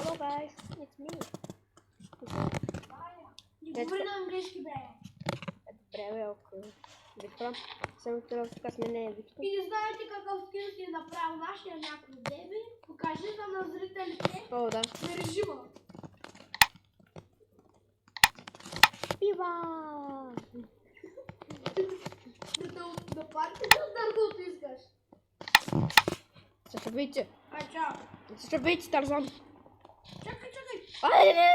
Hello guys, it's me. Не говори на английски, бе. Добре, бе, окей. Виктор, само тук сме не Виктор. И не знаете какъв скин си е направил нашия някой деби? Покажи на зрителите. О, да. На режима. Пива! Да партията дъргото искаш. Зашибите. Ай, чао. Зашибите, Тарзан. Чакай. Айде!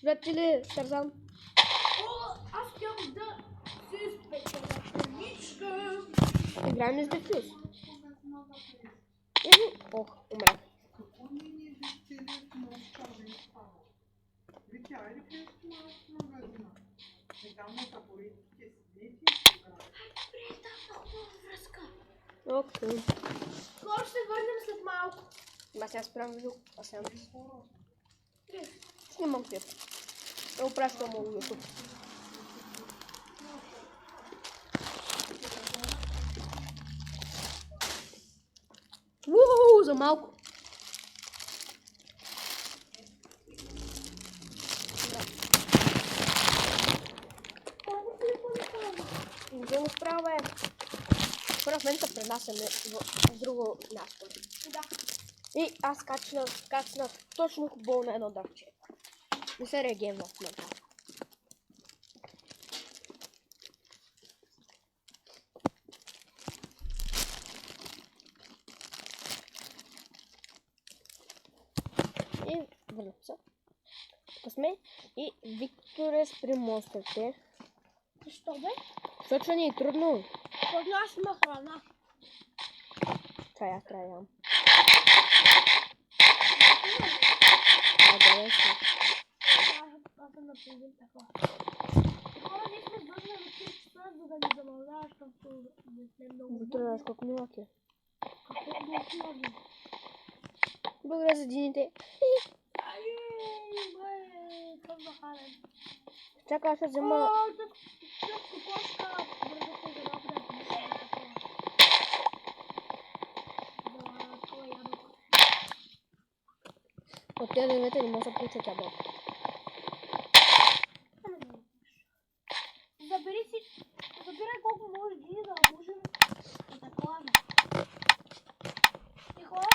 Зачели, Тарзан. О, аз искам да си спечеля страничка. Играем ли с дефюз? Ох, умрях. Окей. Скоро ще върнем след малко. Аз я спрям видео. Аз я снимам клип. Я опращам му YouTube. Уу, за малко. Не го справя, бе. Първо в момента пренасяме в друго място. Да. И аз качнах точно хубаво на едно дървче. Не се реагирам в момента. И върнем се. Тук сме. И Викторе спри монстрите. Защо, бе? Защото ни е трудно. Защото аз има храна. Чай, аз трябва да ям. Добре си. Аз съм напълнен така. Хора, ние сме длъжни на 3 часа, за да ни замълняваш, защото не сме много Викторе, знаеш колко милък е. Какво много много? Благодаря за дините. Ай, бе, съм нахален. Чакай, аз ще взема... Кокошка, бързата за малко да помисля на такова. За това ядох. От тези дървета не може да получат ябълка. Забирай колко може дни да можем да такова. И хора,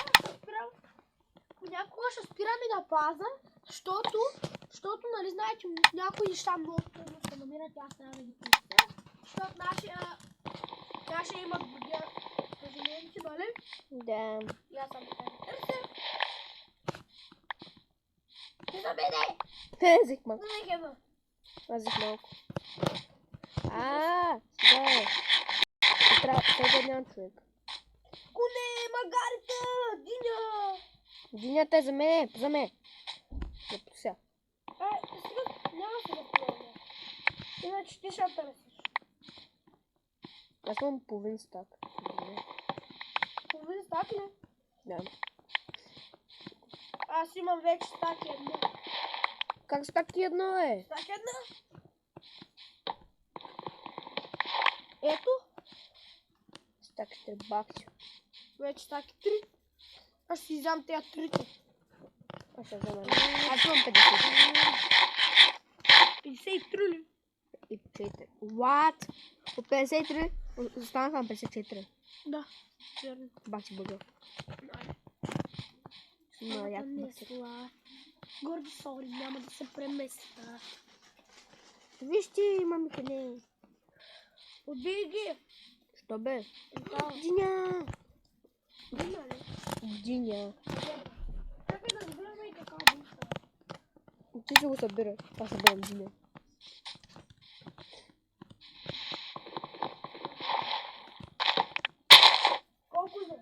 понякога ще спираме да пазам, защото нали знаете, някои неща много трудно се намират, аз трябва да ги пусна. Защото нашия има други ангажименти, нали? Да. И аз съм така. Не забеде! Взех малко. Не хема. Аз взех малко. Сега е. Сега нямам човек. Коне, магарите, диня! Динята е за мен, за мен. Сега. Сега няма се да пробвам. Иначе ти ще търсиш. Аз имам половин стак. Половин стак ли? Да. Аз имам вече стаки едно. Как стаки едно е? Стаки едно? Ето. Стак 4 бакси. Вече стаки 3. Аз си взям тези 3. Аз ще взема. Аз имам 50. 53 ли? И 4. What? От 53 останаха на 54. Да. Верно. Бакси бъга. Но як бакси. Горди сори, няма да се преместа. Вижте, имаме къде. Отбий ги. Що бе? Да. Диня! Диня ли? Диня. Чакай да сбираме и така бушка. Ти ще го събира. Аз събирам диня. Колко за?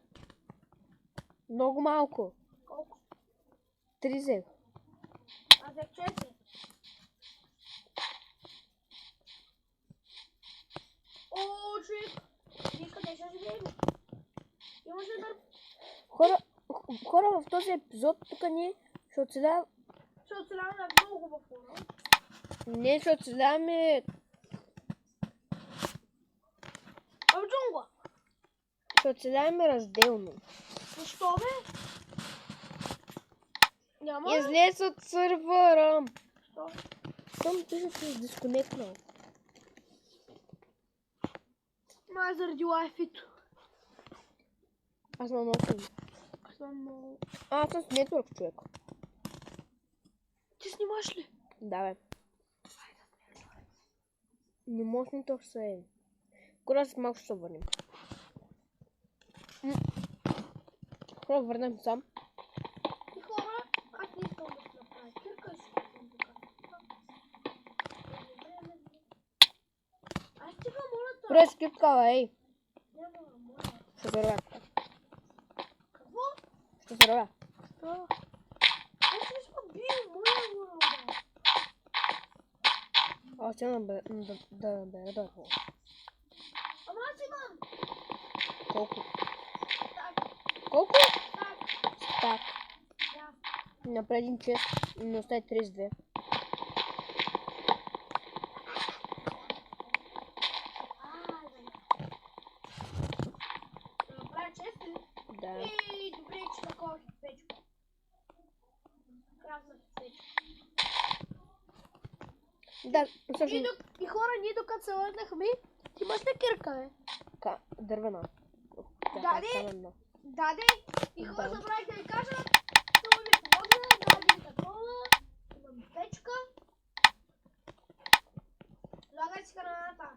Много малко. Колко? 3 взех. Аз взех 4. О, човек! Ние къде ще живеем? Имаше да... Хора, в този епизод тук ние ще оцеляваме... Ще оцеляваме много хубав хора. Не, ще оцеляваме... В джунгла. Ще оцеляваме разделно. Защо бе? Няма. Излез от сървъра. Що? Щом ти се си дисконектнал. Май заради лайфито. Аз съм много силен. Аз съм много... Аз съм с нетворк, човек. Ти снимаш ли? Да, бе. Не може ни то се е. Кога след малко ще се върнем. Кога върнем сам? И хора, аз не искам да се направя. Кирка и ще съм така. Аз стига моля това. През кипка, ей. Няма, моля. Ще се рвя. Какво? Ще се рвя. Що? Аз не съм бил, моля. Аз ще да бера да. Ама аз имам. Колко? Так, Колко? так, Так. да. Направи един чест, но остави 32. Направя честен. Да. И добре, че такова печко. Красна печко. Да, всъщност И хора, ние докато се върнахме, ти имаш ли кирка, бе? дървена. Да, не. Каменна. Даде. И хора Да. забравих да ви кажа, това ми помогна, даде такова, имам печка. Слагай си храната.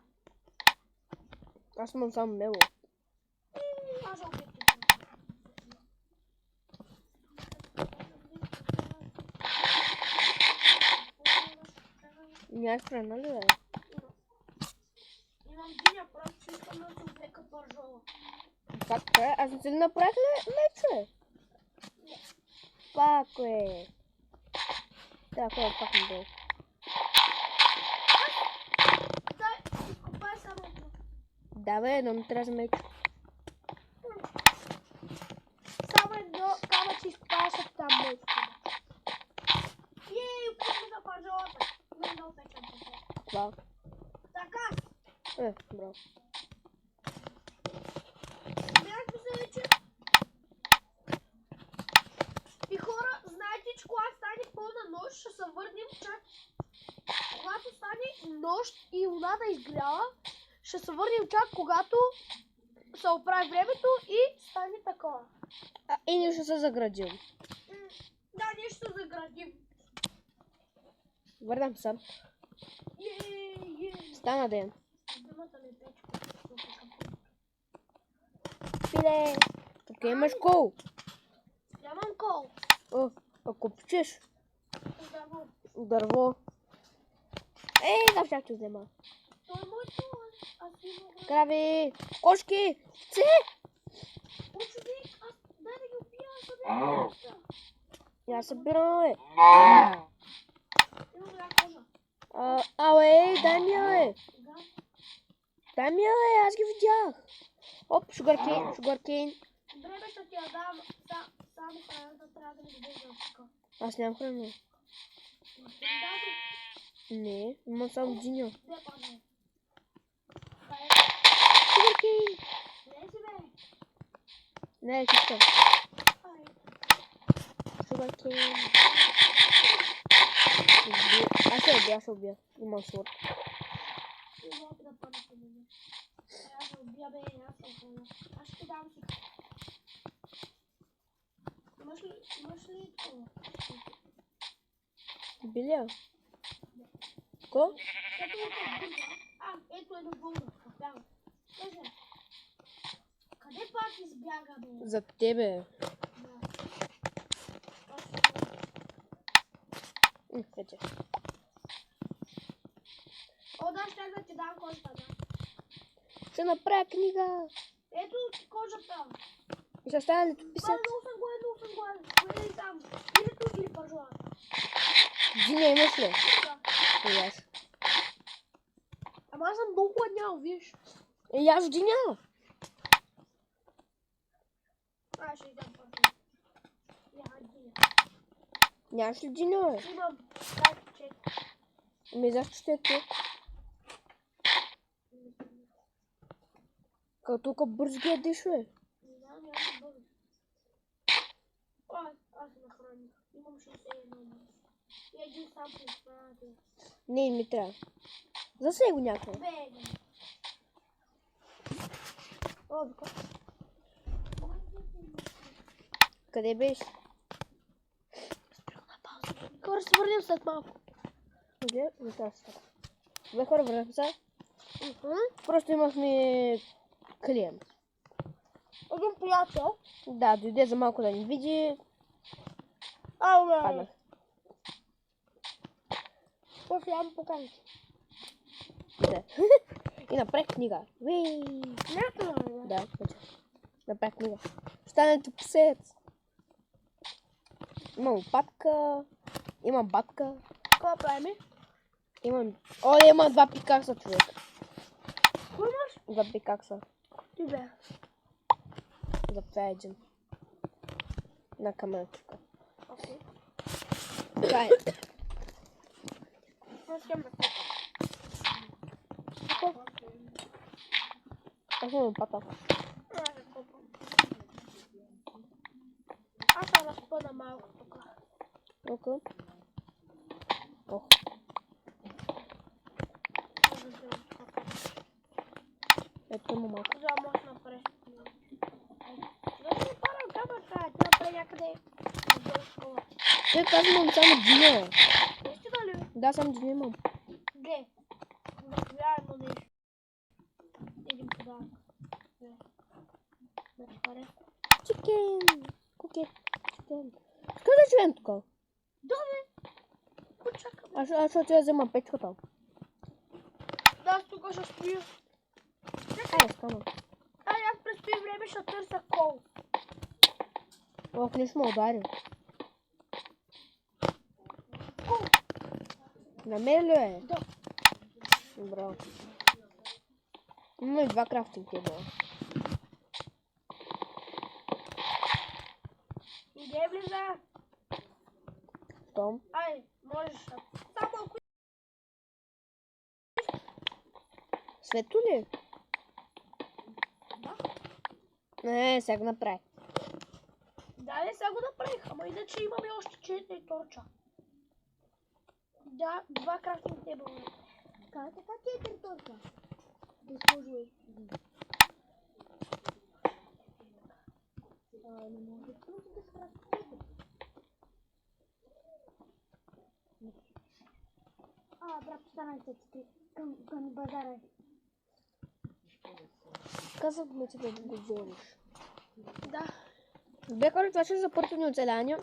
Аз имам само мело. Аз ще опитам. Нямаш храна ли, бе? Имам диня, просто искам да се опека пържола. Как е? Аз не си ли направих ли мече? Пак е. Трябва пак не долу. Дай, изкопай само едно. Да, бе, но не трябва за меч. Само едно камъче изкопаш от там нещо. Ей, опитам за пържолата. Не да опечам пържола. Това. Така, Браво. бях ми се вече. И хора, знаете, че когато стане пълна нощ, ще се върнем чак. Когато стане нощ и луната изгрява, ще се върнем чак когато се оправи времето и стане такова. И ние ще се заградим. Да, ние ще се заградим. Върнам се. Стана ден. Думата ми печко. Пиле. Тук имаш кол. Нямам кол. Ако пичеш Здраво. дърво. Да щях ще взема. Той е моето. Аз имам. Крави. Кошки. Це. Учуди, аз дай да ги убия, аз да ги Я събирам, бе. Имам голяма кожа. Дай ми я, бе. Да. Дай ми я, бе. Аз ги видях. Оп, шугаркейн. Добре, бе, ще ти я дам. Само храната трябва да ми дадеш за тук. Аз нямам храна. Не, имам само диня. Де пане? Шугаркейн. Не си, бе. Не, чисто. Ай. Шугаркейн. Аз ще убия. Имам слот. Имам да пане по мене. Аз ще убия, бе, аз ще храна. Аз ще дам си. Имаш ли такова? Биля. Ко? Ето е бурга. Ето е до бурга. Капява. Кажа. Къде пак избяга, бе? За тебе. Да. Ето. О, да, ще да ти дам кожата, да. Ще направя книга. Ето кожата. И ще стане ли тут писат? Едно съм го. Кое е там? Или тук, или пържола. Диня имаш ли? Да. И аз. Ама аз съм много гладнял, виж. И аз диня. Аз ще идам пържола. Дия. Нямаш ли диня, бе? Имам. Дай, чек. Защо ще е тук? Като тук бързо ги ядеш, бе. Не знам, няма да бъде. Аз се нахраня. Имам 61. И един сам представя. Не ми трябва. Засей го някой. Бегам. О, бика. Къде беше? Хора, се върнем след малко. Где? Не трябва да се. Бе, хора, върнахме се. Просто имахме клиент. Един приятел. Да, дойде за малко да ни види. Ауе. Паднах. После я му покажа. Да. И направих книга. Уей! Не, Да, вече. Направих книга. Станете псец. Имам лопатка. Имам батка. Какво правим? Имам... О, имам два пикакса, човек. Кой имаш? Два пикакса. Ти бе. За това е един. На камънчика. Окей. Това е. Аз ще ме Аз имам лопата. Аз ще разпъна малко тук. Окей. Ох. Ето му малко. За да може напред. Защо парам камъка? Ти напред някъде. Те казвам само джине. Наистина ли? Да, само джине имам. Де? Заповядно нещо. Един подарък. Да ти хареса. Чикен. Куки. Чикен. Къде е член тук? Добре. Почакам. А що я взема печката? Да, аз тук ще стоя. Ай, скама. Ай, аз през това време ще търся кол. Ох, не сме ударил. Кол. Намери ли е? Да. Браво. Имаме два крафтинг тейбъла. Иде влиза. Том. Ай, можеш. Само ако Свето ли? Да. Не, сега го направи. Да, не сега го направих, ама иначе имаме още 4 торча. Да, два крафтинг тейбъла. Така 4 торча. Да сложи. Не може да се разпределя. Брат, останайте към базара. Казахме ти да го вземеш. Да. Бе, хора, това ще е за първото ни оцеляние.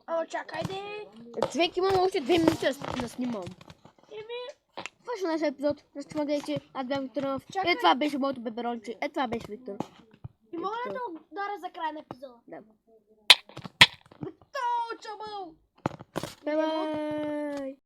Ама чакай де. Човек, имам още 2 минути да снимам. Еми, Това ще е нашия епизод. Ще ме гледайте. Аз бях Викторов. Чакай. Това беше моето беберонче. Това беше Виктор. и мога ли да удара за край на епизода? Да. Готово, чабъл! Бай-бай!